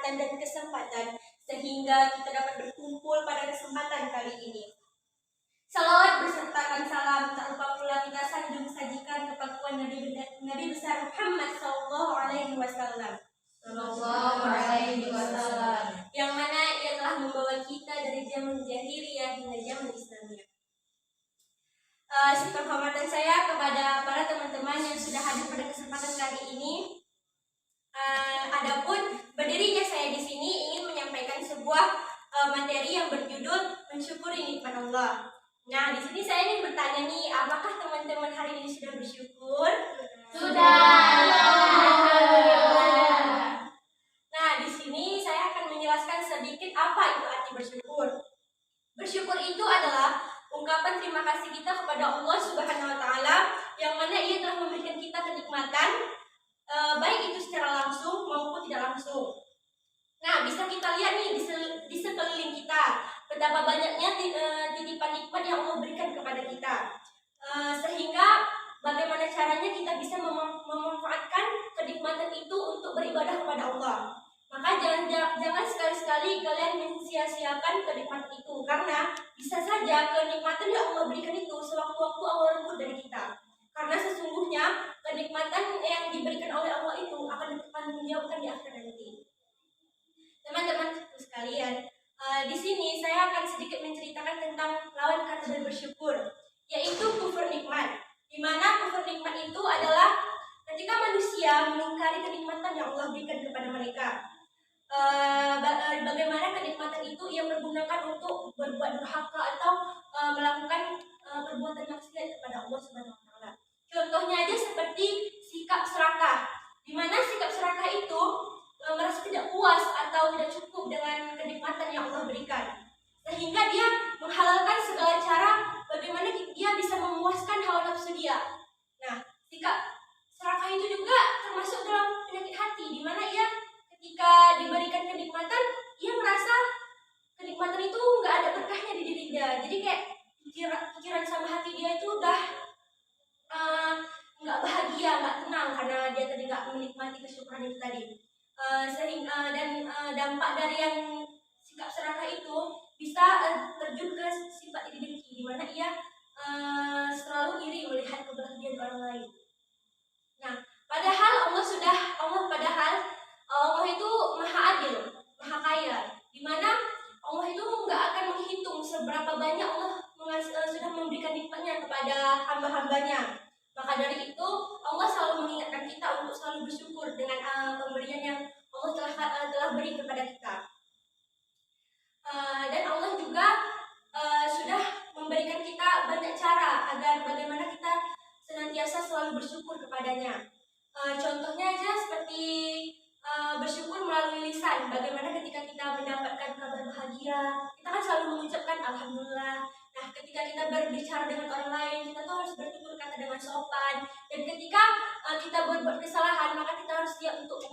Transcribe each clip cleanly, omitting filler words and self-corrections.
kenikmatan dan kesempatan sehingga kita dapat berkumpul pada kesempatan kali ini. Salawat bersertakan salam tak lupa pula kita sanjung sajikan kepada Nabi besar Muhammad sallallahu alaihi wasallam. Yang mana ia telah membawa kita dari zaman jahiliyah hingga zaman Islamiyah. Penghormatan saya kepada para teman-teman yang sudah hadir pada kesempatan kali ini. Adapun berdirinya saya di sini ingin menyampaikan sebuah materi yang berjudul mensyukuri nikmat Allah. Nah, di sini saya ingin bertanya nih, apakah teman-teman hari ini sudah bersyukur? Sudah. Nah, di sini saya akan menjelaskan sedikit apa itu arti bersyukur. Bersyukur itu adalah ungkapan terima kasih kita kepada Allah Subhanahu wa taala yang mana Ia telah memberikan kita kenikmatan baik itu secara langsung maupun tidak langsung. Nah, bisa kita lihat nih di sekeliling kita betapa banyaknya titipan nikmat yang Allah berikan kepada kita. Sehingga bagaimana caranya kita bisa memanfaatkan kenikmatan itu untuk beribadah kepada Allah. Maka jangan sekali-sekali kalian mensia-siakan kenikmatan itu, karena bisa saja kenikmatan yang Allah berikan itu sewaktu-waktu Allah rebut dari kita. Karena sesungguhnya kenikmatan yang diberikan oleh Allah itu akan dipertanggungjawabkan di akhirat nanti. Teman-teman sekalian, di sini saya akan sedikit menceritakan tentang lawan kata dari bersyukur, yaitu kufur nikmat. Di mana kufur nikmat itu adalah ketika manusia mengingkari kenikmatan yang Allah berikan kepada mereka. Bagaimana kenikmatan itu ia pergunakan untuk berbuat durhaka atau melakukan perbuatan maksiat kepada Allah Subhanahu wa taala. Contohnya aja seperti sikap serakah, di mana sikap serakah itu merasa tidak puas atau tidak cukup dengan kenikmatan yang Allah berikan, sehingga dia menghalalkan segala cara bagaimana dia bisa memuaskan hawa nafsu dia. Nah, sikap serakah itu juga termasuk dalam penyakit hati, di mana ia ketika diberikan kenikmatan, ia merasa kenikmatan itu nggak ada berkahnya di diri dia. Jadi kayak pikiran sama hati dia itu udah nggak bahagia, nggak tenang karena dia tadi nggak menikmati kesyukuran itu tadi. Dampak dari yang sikap serakah itu bisa terjun ke sifat iri dengki, di mana ia selalu iri melihat kebahagiaan orang lain. Nah, padahal Allah itu maha adil, maha kaya, di mana Allah itu nggak akan menghitung seberapa banyak Allah sudah memberikan nikmatnya kepada hamba-hambanya. Maka dari itu Allah selalu mengingatkan kita untuk selalu bersyukur dengan pemberian yang Allah telah beri kepada kita. Dan Allah juga sudah memberikan kita banyak cara agar bagaimana kita senantiasa selalu bersyukur kepadanya. Contohnya aja seperti bersyukur melalui lisan. Bagaimana ketika kita mendapatkan kabar bahagia, kita kan selalu mengucapkan alhamdulillah. Nah, ketika kita berbicara dengan orang lain, kita tuh harus bertutur kata dengan sopan. Dan ketika kita berbuat kesalahan, maka kita harus siap untuk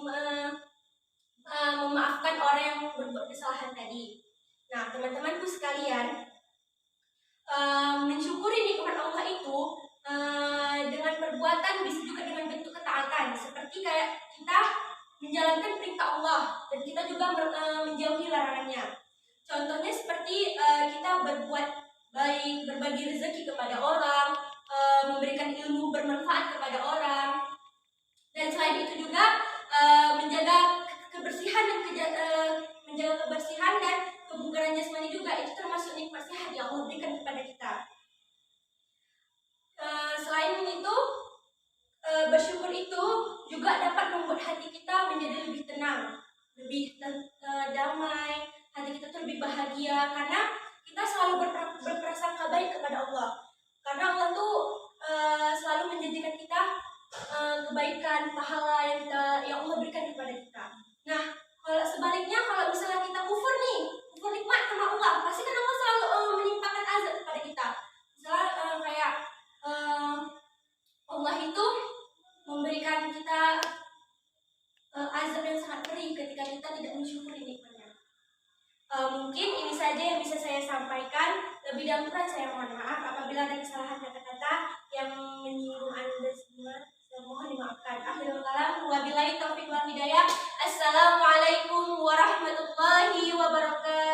memaafkan orang yang berbuat kesalahan tadi. Nah, teman-temanku sekalian, mensyukuri nikmat Allah itu dengan perbuatan bisa juga dengan bentuk ketaatan, seperti kayak kita menjalankan perintah Allah dan kita juga menjauhi larangannya. Contohnya seperti kita berbuat baik, berbagi rezeki kepada orang, memberikan ilmu bermanfaat kepada orang, dan selain itu juga menjaga kebersihan dan kebugaran jasmani juga, itu termasuk nikmat sehat yang Allah berikan kepada kita. Selain itu, bersyukur itu juga dapat membuat hati kita menjadi lebih tenang, lebih damai, hati kita tuh lebih bahagia karena kita selalu berprasangka baik kepada Allah. Karena Allah tuh selalu menjanjikan kita kebaikan, pahala yang Allah berikan kepada kita. Nah, kalau sebaliknya, kalau misalnya kita kufur nikmat sama Allah, pasti kan Allah selalu menimpakan azab kepada kita. Misalnya kayak Allah itu memberikan kita azab yang sangat perih ketika kita tidak mensyukuri nikmatnya. Mungkin ini saja yang bisa saya sampaikan. Lebih dahulu saya mohon maaf apabila ada kesalahan kata-kata yang menyinggung Anda semua. Mohon dimaafkan. Akhirul kalam, wabillahi taufiq wal hidayah. Assalamualaikum Wassalamualaikum warahmatullahi wabarakatuh.